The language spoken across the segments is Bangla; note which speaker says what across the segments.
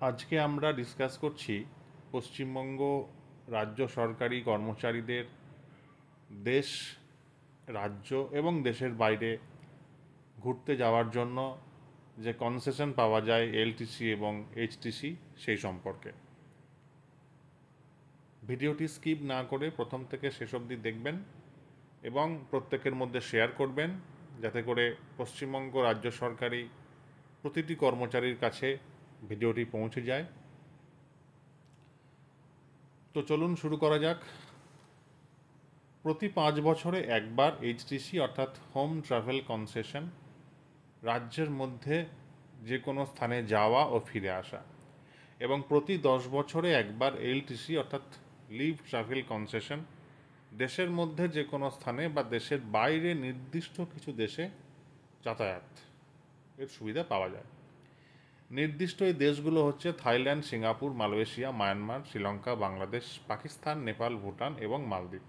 Speaker 1: আজকে আমরা ডিসকাস করছি পশ্চিমবঙ্গ রাজ্য সরকারি কর্মচারীদের দেশ, রাজ্য এবং দেশের বাইরে ঘুরতে যাওয়ার জন্য যে কনসেশন পাওয়া যায় এলটিসি এবং এইচটিসি সেই সম্পর্কে। ভিডিওটি স্কিপ না করে প্রথম থেকে শেষ অবধি দেখবেন এবং প্রত্যেকের মধ্যে শেয়ার করবেন, যাতে করে পশ্চিমবঙ্গ রাজ্য সরকারি প্রতিটি কর্মচারীর কাছে ভিডিওটি পৌঁছে যায়। তো চলুন শুরু করা যাক। প্রতি 5 বছরে একবার এইচটিসি অর্থাৎ হোম ট্রাভেল কনসেশন, রাজ্যের মধ্যে যে কোনো স্থানে যাওয়া ও ফিরে আসা, এবং প্রতি 10 বছরে একবার এলটিসি অর্থাৎ লিভ ট্রাভেল কনসেশন, দেশের মধ্যে যে কোনো স্থানে বা দেশের বাইরে নির্দিষ্ট কিছু দেশে যাতায়াত এর সুবিধা পাওয়া যায়। নির্দিষ্ট এই দেশগুলো হচ্ছে Thailand, Singapore, Malaysia, Myanmar, Sri Lanka, Bangladesh, Pakistan, Nepal, Bhutan এবং মালদ্বীপ।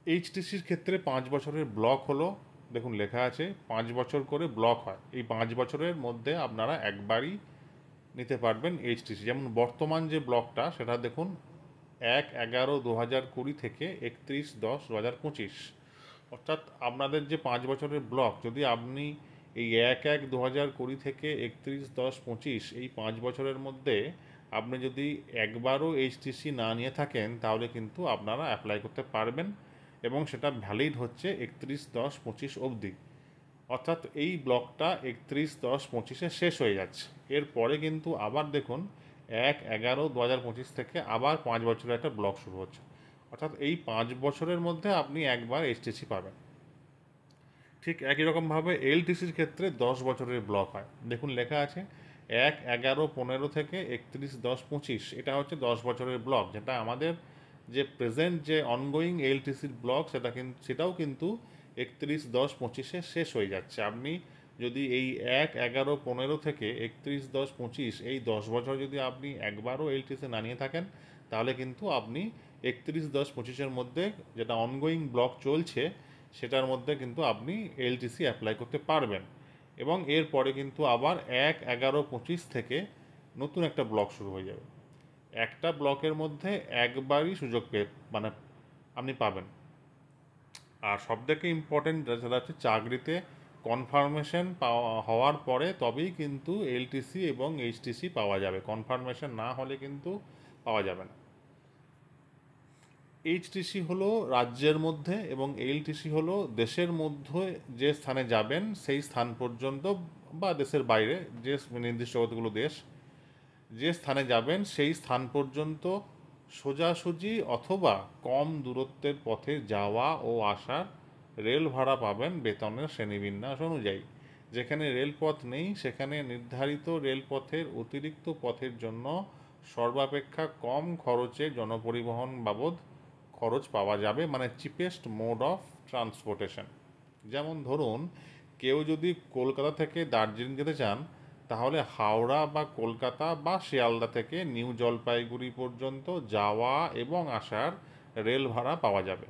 Speaker 1: এইচটিসির ক্ষেত্রে 5 বছরের ব্লক হলো, দেখুন লেখা আছে 5 বছর করে ব্লক হয়। এই 5 বছরের মধ্যে আপনারা একবারই নিতে পারবেন এইচটিসি। যেমন বর্তমান যে ব্লকটা সেটা দেখুন 1/11/2020 থেকে 31/10/2025। অর্থাৎ আপনাদের যে 5 বছরের ব্লক, যদি আপনি এই 1/1/2020 থেকে 31/10/25 এই 5 বছরের মধ্যে আপনি যদি একবারও এইচটিসি না নিয়ে থাকেন, তাহলে কিন্তু আপনারা অ্যাপ্লাই করতে পারবেন এবং সেটা ভ্যালিড হচ্ছে 31/10/25 অবধি। অর্থাৎ এই ব্লকটা 31/10/25-এ শেষ হয়ে যাচ্ছে। এরপরে কিন্তু আবার দেখুন 1/11/2025 থেকে আবার 5 বছরের একটা ব্লক শুরু হচ্ছে। অর্থাৎ এই 5 বছরের মধ্যে আপনি একবার এইচটিসি পাবেন। ঠিক একই রকমভাবে এলটিসির ক্ষেত্রে 10 বছরের ব্লক হয়। দেখুন লেখা আছে 1/11/15 থেকে 31/10/25, এটা হচ্ছে 10 বছরের ব্লক, যেটা আমাদের যে প্রেজেন্ট যে অনগোয়িং এলটিসির ব্লক সেটাও কিন্তু 31/10/25-এ শেষ হয়ে যাচ্ছে। আপনি যদি এই 1/11/15 থেকে 31/10/25 এই 10 বছর যদি আপনি একবারও এলটিসি না নিয়ে থাকেন, তাহলে কিন্তু আপনি 31/10/25-এর মধ্যে যেটা অনগোয়িং ব্লক চলছে সেটার মধ্যে কিন্তু আপনি এলটিসি অ্যাপ্লাই করতে পারবেন। এবং এরপরে কিন্তু আবার 1/11/25 থেকে নতুন একটা ব্লক শুরু হয়ে যাবে। একটা ব্লকের মধ্যে একবারই সুযোগ মানে আপনি পাবেন। আর সবথেকে ইম্পর্টেন্ট যেটা হচ্ছে চাকরিতে কনফার্মেশন হওয়ার পরে তবেই কিন্তু এলটিসি এবং এইচটিসি পাওয়া যাবে। কনফার্মেশন না হলে কিন্তু পাওয়া যাবে না। এইচটিসি হলো রাজ্যের মধ্যে এবং এলটিসি হলো দেশের মধ্যে যে স্থানে যাবেন সেই স্থান পর্যন্ত, বা দেশের বাইরে যে নির্দিষ্ট কতগুলো দেশ, যে স্থানে যাবেন সেই স্থান পর্যন্ত সোজাসুজি অথবা কম দূরত্বের পথে যাওয়া ও আসার রেল ভাড়া পাবেন বেতনের শ্রেণীবিন্যাস অনুযায়ী। যেখানে রেলপথ নেই সেখানে নির্ধারিত রেলপথের অতিরিক্ত পথের জন্য সর্বাপেক্ষা কম খরচে জনপরিবহন বাবদ খরচ পাওয়া যাবে, মানে চিপেস্ট মোড অফ ট্রান্সপোর্টেশন। যেমন ধরুন কেউ যদি কলকাতা থেকে দার্জিলিং যেতে চান, তাহলে হাওড়া বা কলকাতা বা শিয়ালদা থেকে নিউ জলপাইগুড়ি পর্যন্ত যাওয়া এবং আসার রেল ভাড়া পাওয়া যাবে।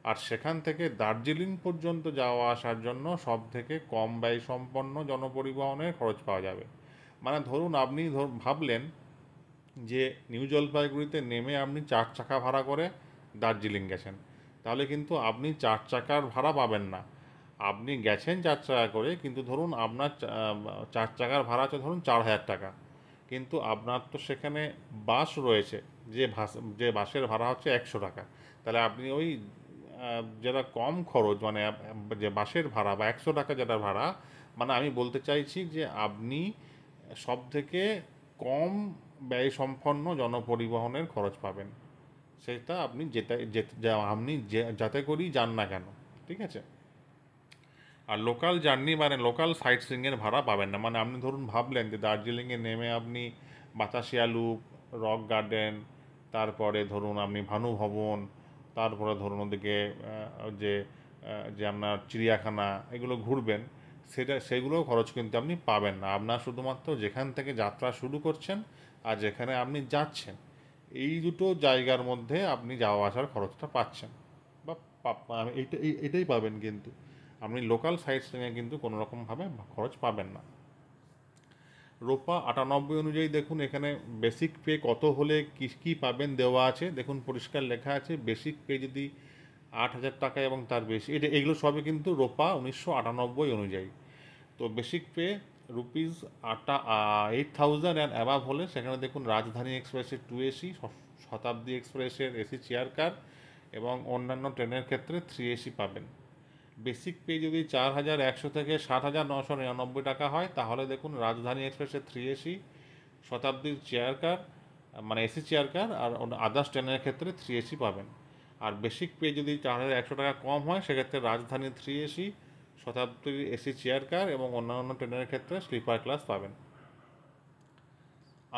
Speaker 1: আর সেখান থেকে দার্জিলিং পর্যন্ত যাওয়া আসার জন্য সব থেকে কম ব্যয়সম্পন্ন জনপরিবহনের খরচ পাওয়া যাবে। মানে ধরুন আপনি ভাবলেন যে নিউ জলপাইগুড়িতে নেমে আপনি 4 চাকা ভাড়া করে দার্জিলিং গেছেন, তাহলে কিন্তু আপনি 4 চাকার ভাড়া পাবেন না। আপনি গেছেন 4 চাকা করে, কিন্তু ধরুন আপনার 4 চাকার ভাড়া আছে ধরুন 4,000 টাকা, কিন্তু আপনার তো সেখানে বাস রয়েছে, যে বাসের ভাড়া হচ্ছে 100 টাকা। তাহলে আপনি ওই যেটা কম খরচ, মানে যে বাসের ভাড়া বা 100 টাকা যেটা ভাড়া, মানে আমি বলতে চাইছি যে আপনি সব থেকে কম ব্যয়সম্পন্ন জনপরিবহনের খরচ পাবেন। সেটা আপনি আপনি যাতে করেই যান না কেন, ঠিক আছে। আর লোকাল জার্নি মানে লোকাল সাইট সিইংয়ের ভাড়া পাবেন না। মানে আপনি ধরুন ভাবলেন যে দার্জিলিংয়ে নেমে আপনি বাতাসিয়া লুপ, রক গার্ডেন, তারপরে ধরুন আপনি ভানু ভবন, তারপরে ধরুন ওদিকে যে যে আপনার চিড়িয়াখানা, এগুলো ঘুরবেন, সেগুলোও খরচ কিন্তু আপনি পাবেন না। আপনার শুধুমাত্র যেখান থেকে যাত্রা শুরু করছেন আর যেখানে আপনি যাচ্ছেন, এই দুটো জায়গার মধ্যে আপনি যাওয়া আসার খরচটা পাচ্ছেন, বা এটাই পাবেন। কিন্তু আপনি লোকাল সাইট সিইংয়ে কিন্তু কোনো রকমভাবে খরচ পাবেন না। রোপা 98 অনুযায়ী দেখুন এখানে বেসিক পে কত হলে কী পাবেন দেওয়া আছে, দেখুন পরিষ্কার লেখা আছে বেসিক পে যদি 8,000 টাকা এবং তার বেশি, এগুলো সবই কিন্তু রোপা 1998 অনুযায়ী। তো basic pay rupees 8,000 and above হলে সেখানে দেখুন রাজধানী এক্সপ্রেসের 2AC, শতাব্দী এক্সপ্রেসের এসি চেয়ার কার এবং অন্যান্য ট্রেনের ক্ষেত্রে 3AC পাবেন। বেসিক পে যদি 4,100 থেকে 7,999 টাকা হয় তাহলে দেখুন রাজধানী এক্সপ্রেসের 3AC, শতাব্দীর চেয়ার কার মানে এসি চেয়ার কার আর আদার্স ট্রেনের ক্ষেত্রে 3AC পাবেন। আর বেসিক পে যদি 4,100 টাকা কম হয় সেক্ষেত্রে রাজধানী 3AC, শতাব্দীর এসি চেয়ার কার এবং অন্যান্য ট্রেনের ক্ষেত্রে স্লিপার ক্লাস পাবেন।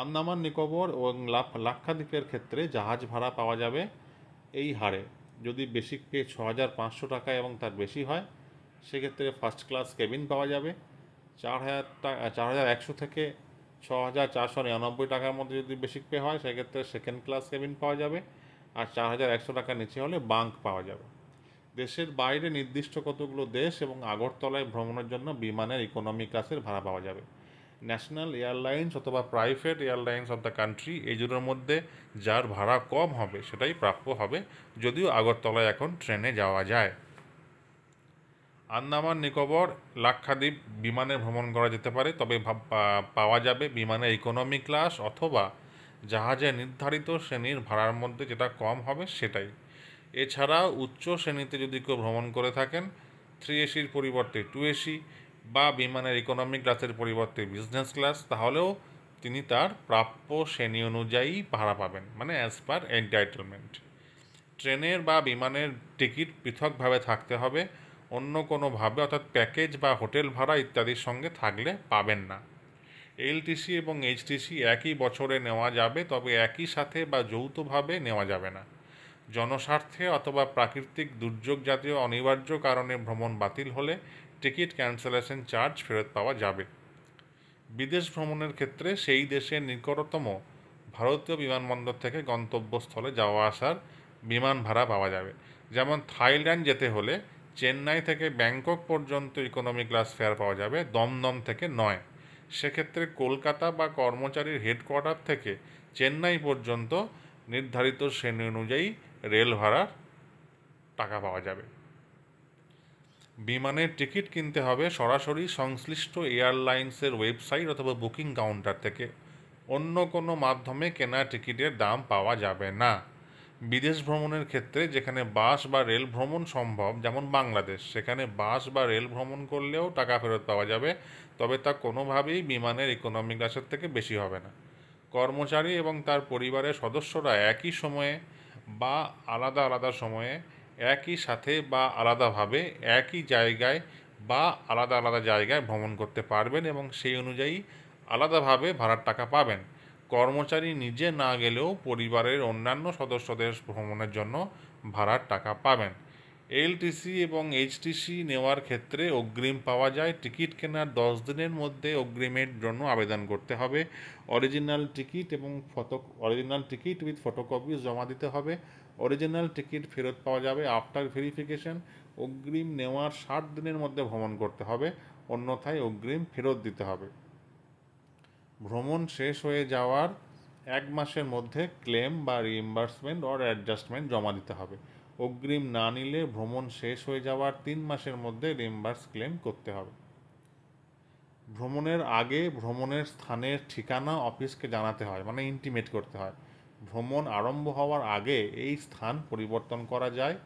Speaker 1: আন্দামান নিকোবর এবং লাক্ষাদ্বীপের ক্ষেত্রে জাহাজ ভাড়া পাওয়া যাবে এই হারে। যদি বেসিক পে 6,500 টাকা এবং তার বেশি হয় সেক্ষেত্রে ফার্স্ট ক্লাস কেবিন পাওয়া যাবে। 4,100 থেকে 6,499 টাকার মধ্যে যদি বেসিক পে হয় সেক্ষেত্রে সেকেন্ড ক্লাস কেবিন পাওয়া যাবে। আর 4,100 টাকার নিচে হলে বাঙ্ক পাওয়া যাবে। দেশের বাইরে নির্দিষ্ট কতগুলো দেশ এবং আগরতলায় ভ্রমণের জন্য বিমানের ইকোনমি ক্লাসের ভাড়া পাওয়া যাবে। ন্যাশনাল এয়ারলাইন্স অথবা private airlines of the country এই দুটোর মধ্যে যার ভাড়া কম হবে সেটাই প্রাপ্য হবে, যদিও আগরতলায় এখন ট্রেনে যাওয়া যায়। আন্দামান নিকোবর লাক্ষাদ্বীপ বিমানে ভ্রমণ করা যেতে পারে, তবে পাওয়া যাবে বিমানের ইকোনমি ক্লাস অথবা জাহাজে নির্ধারিত শ্রেণীর ভাড়ার মধ্যে যেটা কম হবে সেটাই। এছাড়াও উচ্চ শ্রেণীতে যদি কেউ ভ্রমণ করে থাকেন 3ACর পরিবর্তে 2AC বা বিমানের ইকোনমি ক্লাসের পরিবর্তে বিজনেস ক্লাস, তাহলেও তিনি তার প্রাপ্য শ্রেণী অনুযায়ী ভাড়া পাবেন, মানে অ্যাজ পার এন্টাইটেলমেন্ট। ট্রেনের বা বিমানের টিকিট পৃথকভাবে থাকতে হবে, অন্য কোনোভাবে অর্থাৎ প্যাকেজ বা হোটেল ভাড়া ইত্যাদির সঙ্গে থাকলে পাবেন না। এলটিসি এবং এইচটিসি একই বছরে নেওয়া যাবে, তবে একই সাথে বা যৌথভাবে নেওয়া যাবে না। জনস্বার্থে অথবা প্রাকৃতিক দুর্যোগ জাতীয় অনিবার্য কারণে ভ্রমণ বাতিল হলে টিকিট ক্যান্সেলেশন চার্জ ফেরত পাওয়া যাবে। বিদেশ ভ্রমণের ক্ষেত্রে সেই দেশের নিকটতম ভারতীয় বিমানবন্দর থেকে গন্তব্যস্থলে যাওয়া আসার বিমান ভাড়া পাওয়া যাবে। যেমন থাইল্যান্ড যেতে হলে চেন্নাই থেকে ব্যাংকক পর্যন্ত ইকোনমি ক্লাস ফেয়ার পাওয়া যাবে, দমদম থেকে নয়। সেক্ষেত্রে কলকাতা বা কর্মচারীর হেডকোয়ার্টার থেকে চেন্নাই পর্যন্ত নির্ধারিত শ্রেণী অনুযায়ী রেল ভাড়ার টাকা পাওয়া যাবে। বিমানের টিকিট কিনতে হবে সরাসরি সংশ্লিষ্ট এয়ারলাইন্সের ওয়েবসাইট অথবা বুকিং কাউন্টার থেকে, অন্য কোনো মাধ্যমে কেনা টিকিটের দাম পাওয়া যাবে না। বিদেশ ভ্রমণের ক্ষেত্রে যেখানে বাস বা রেল ভ্রমণ সম্ভব, যেমন বাংলাদেশ, সেখানে বাস বা রেল ভ্রমণ করলেও টাকা ফেরত পাওয়া যাবে, তবে তা কোনোভাবেই বিমানের ইকোনমি ক্লাসের থেকে বেশি হবে না। কর্মচারী এবং তার পরিবারের সদস্যরা একই সময়ে বা আলাদা আলাদা সময়ে একই সাথে বা আলাদাভাবে একই জায়গায় বা আলাদা আলাদা জায়গায় ভ্রমণ করতে পারবেন এবং সেই অনুযায়ী আলাদাভাবে ভাড়ার টাকা পাবেন। কর্মচারী নিজে না গেলেও পরিবারের অন্যান্য সদস্যদের ভ্রমণের জন্য ভাড়ার টাকা পাবেন। এলটিসি এবং এইচটিসি নেওয়ার ক্ষেত্রে অগ্রিম পাওয়া যায়। টিকিট কেনার 10 দিনের মধ্যে অগ্রিমের জন্য আবেদন করতে হবে। অরিজিনাল টিকিট উইথ ফটোকপি জমা দিতে হবে। অরিজিনাল টিকিট ফেরত পাওয়া যাবে আফটার ভেরিফিকেশন। অগ্রিম নেওয়ার 60 দিনের মধ্যে ভ্রমণ করতে হবে, অন্যথায় অগ্রিম ফেরত দিতে হবে। ভ্রমণ শেষ হয়ে যাওয়ার 1 মাসের মধ্যে ক্লেম বা রিইম্বার্সমেন্ট অর অ্যাডজাস্টমেন্ট জমা দিতে হবে। অগ্রিম না নিলে ভ্রমণ শেষ হয়ে যাওয়ার 3 মাসের মধ্যে রিইম্বার্স ক্লেম করতে হবে। ভ্রমণের আগে ভ্রমণের স্থানের ঠিকানা অফিসকে জানাতে হয়, মানে ইন্টিমেট করতে হয়। ভ্রমণ আরম্ভ হওয়ার আগে এই স্থান পরিবর্তন করা যায়,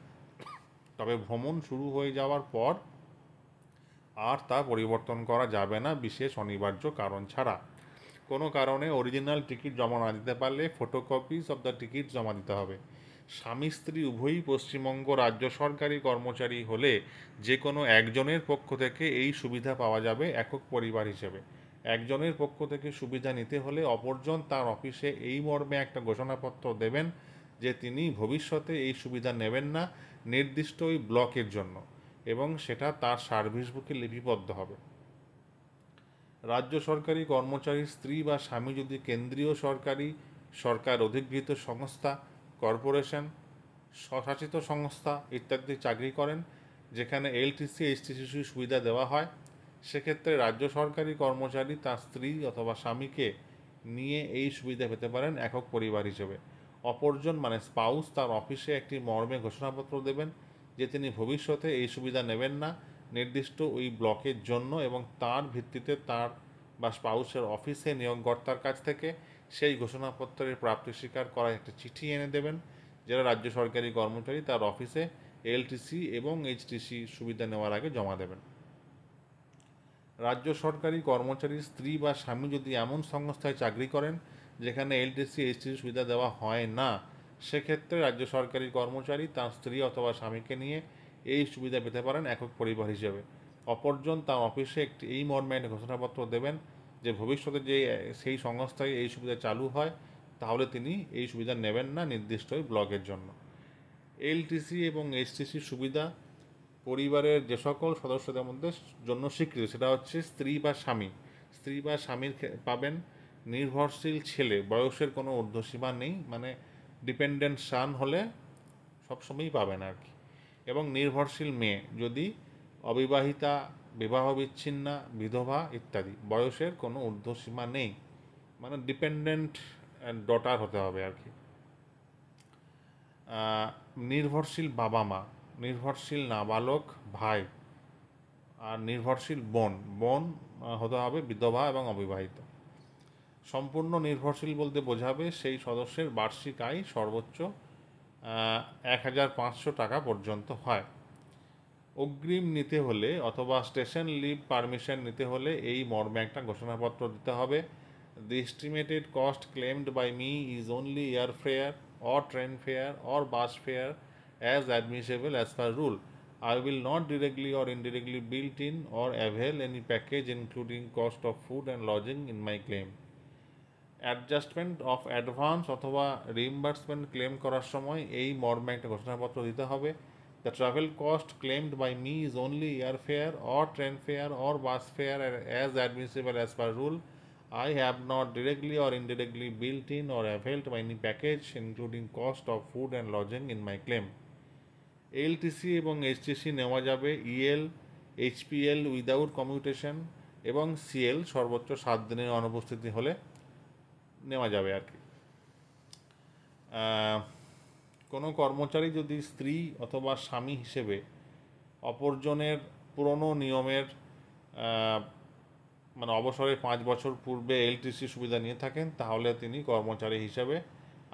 Speaker 1: তবে ভ্রমণ শুরু হয়ে যাওয়ার পর আর তা পরিবর্তন করা যাবে না বিশেষ অনিবার্য কারণ ছাড়া। কোনো কারণে অরিজিনাল টিকিট জমা না দিতে পারলে ফটোকপিস অব দ্য টিকিট জমা দিতে হবে। স্বামী স্ত্রী উভয়ই পশ্চিমবঙ্গ রাজ্য সরকারি কর্মচারী হলে যে কোনো একজনের পক্ষ থেকে এই সুবিধা পাওয়া যাবে একক পরিবার হিসেবে। একজনের পক্ষ থেকে সুবিধা নিতে হলে অপরজন তার অফিসে এই মর্মে একটা ঘোষণাপত্র দেবেন যে তিনি ভবিষ্যতে এই সুবিধা নেবেন না নির্দিষ্ট ওই ব্লকের জন্য, এবং সেটা তার সার্ভিস বুকে লিপিবদ্ধ হবে। রাজ্য সরকারি কর্মচারীর স্ত্রী বা স্বামী যদি কেন্দ্রীয় সরকার অধিগৃহীত সংস্থা, কর্পোরেশন, স্বশাসিত সংস্থা ইত্যাদি চাকরি করেন যেখানে এলটিসি এইচটিসি সুবিধা দেওয়া হয়, সেক্ষেত্রে রাজ্য সরকারি কর্মচারী তার স্ত্রী অথবা স্বামীকে নিয়ে এই সুবিধা পেতে পারেন একক পরিবার হিসেবে। অপরজন মানে স্পাউস তার অফিসে একটি মর্মে ঘোষণাপত্র দেবেন যে তিনি ভবিষ্যতে এই সুবিধা নেবেন না নির্দিষ্ট ওই ব্লকের জন্য, এবং তার ভিত্তিতে তার বা স্পাউসের অফিসে নিয়োগকর্তার কাছ থেকে সেই ঘোষণাপত্রের প্রাপ্তি স্বীকার করা একটা চিঠি এনে দেবেন, যারা রাজ্য সরকারি কর্মচারী তার অফিসে এলটিসি এবং এইচটিসি সুবিধা নেওয়ার আগে জমা দেবেন। রাজ্য সরকারি কর্মচারীর স্ত্রী বা স্বামী যদি এমন সংস্থায় চাকরি করেন যেখানে এলটিসি এইচটিসি সুবিধা দেওয়া হয় না, সেক্ষেত্রে রাজ্য সরকারি কর্মচারী তার স্ত্রী অথবা স্বামীকে নিয়ে এই সুবিধা পেতে পারেন একক পরিবার হিসেবে। অপরজন তার অফিসে এই মর্মে একটা ঘোষণাপত্র দেবেন যে ভবিষ্যতে যে সেই সংস্থায় এই সুবিধা চালু হয় তাহলে তিনি এই সুবিধা নেবেন না নির্দিষ্ট ওই ব্লকের জন্য। এলটিসি এবং এইচটিসি সুবিধা পরিবারের যে সকল সদস্যদের মধ্যে জন্য স্বীকৃত, সেটা হচ্ছে স্ত্রী বা স্বামী। স্ত্রী বা স্বামীর পাবেন নির্ভরশীল ছেলে, বয়সের কোনো ঊর্ধ্বসীমা নেই, মানে ডিপেন্ডেন্ট সান হলে সবসময়ই পাবেন আর কি। এবং নির্ভরশীল মেয়ে যদি অবিবাহিতা, বিবাহ বিচ্ছিন্না, বিধবা ইত্যাদি, বয়সের কোনো ঊর্ধ্বসীমা নেই, মানে ডিপেন্ডেন্ট ডটার হতে হবে আর কি। নির্ভরশীল বাবা মা, নির্ভরশীল নাবালক ভাই, আর নির্ভরশীল বোন হতে হবে বিধবা এবং অবিবাহিত। সম্পূর্ণ নির্ভরশীল বলতে বোঝাবে সেই সদস্যের বার্ষিক আয় সর্বোচ্চ 1,500 টাকা পর্যন্ত হয়। অগ্রিম নিতে হলে অথবা স্টেশন লিভ পারমিশন নিতে হলে এই মর্মে একটা ঘোষণাপত্র দিতে হবে। The estimated cost claimed by me is only airfare or train fare or bus fare as admissible as per rule. I will not directly or indirectly build in or avail any package including cost of food and lodging in my claim. Adjustment of advance অথবা রিইম্বার্সমেন্ট ক্লেম করার সময় এই মর্মে একটা ঘোষণাপত্র দিতে হবে। The travel cost claimed by me is only air fare or train fare or bus fare as admissible as per rule. I have not directly or indirectly built in or availed any package including cost of food and lodging in my claim. LTC এবং এইচটিসি নেওয়া যাবে ইএল, এইচপিএল উইদাউট কমিউটেশন এবং সিএল সর্বোচ্চ 7 দিনের অনুপস্থিতি হলে নেওয়া যাবে আর কি। কোনো কর্মচারী যদি স্ত্রী অথবা স্বামী হিসেবে অপরজনের পুরনো নিয়মের মানে অবসরের 5 বছর পূর্বে এলটিসি সুবিধা নিয়ে থাকেন, তাহলে তিনি কর্মচারী হিসেবে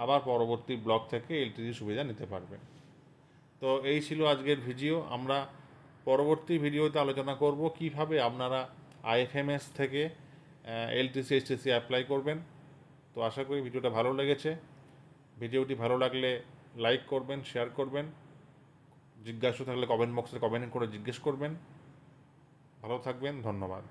Speaker 1: আবার পরবর্তী ব্লক থেকে এলটিসি সুবিধা নিতে পারবেন। তো এই ছিল আজকের ভিডিও। আমরা পরবর্তী ভিডিওতে আলোচনা করব কিভাবে আপনারা আইএফএমএস থেকে এলটিসি এইচটিসি অ্যাপ্লাই করবেন। তো আশা করি ভিডিওটা ভালো লেগেছে। ভিডিওটি ভালো লাগলে লাইক করবেন, শেয়ার করবেন, জিজ্ঞাসা থাকলে কমেন্ট বক্সে কমেন্ট করে জিজ্ঞেস করবেন। ভালো থাকবেন, ধন্যবাদ।